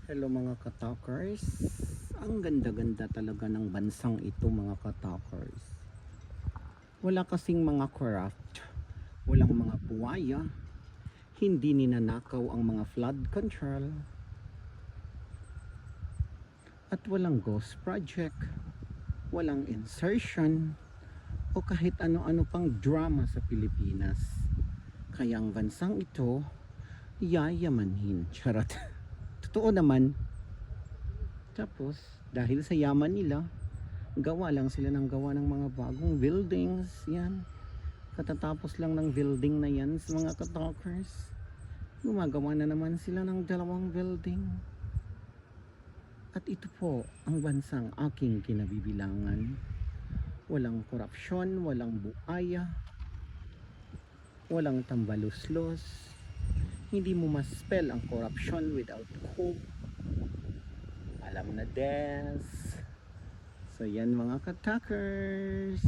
Hello mga katalkers. Ang ganda-ganda talaga ng bansang ito mga katalkers. Wala kasing mga corrupt, walang mga buwaya, hindi ninanakaw ang mga flood control, at walang ghost project, walang insertion, o kahit ano-ano pang drama sa Pilipinas. Kaya ang bansang ito, yayamanhin. Charot. Totoo naman. Tapos, dahil sa yaman nila, gawa lang sila ng gawa ng mga bagong buildings. Yan. Katatapos lang ng building na yan sa mga katalkers. Gumagawa na naman sila ng dalawang building. At ito po ang bansang aking kinabibilangan. Walang korupsyon, walang buaya, walang tambaluslos. Hindi mo ma-spell ang korupsyon without coup. Alam na des. So yan mga katakers.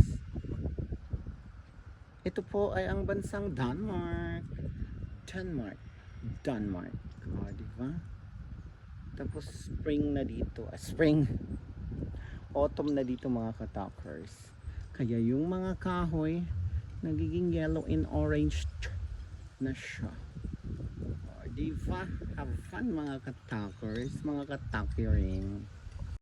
Ito po ay ang bansang Denmark. Denmark. O, diba? Tapos spring na dito. Spring. Autumn na dito mga katakers. Kaya yung mga kahoy nagiging yellow and orange na siya. O, diba? Have fun mga katakers, mga katakering.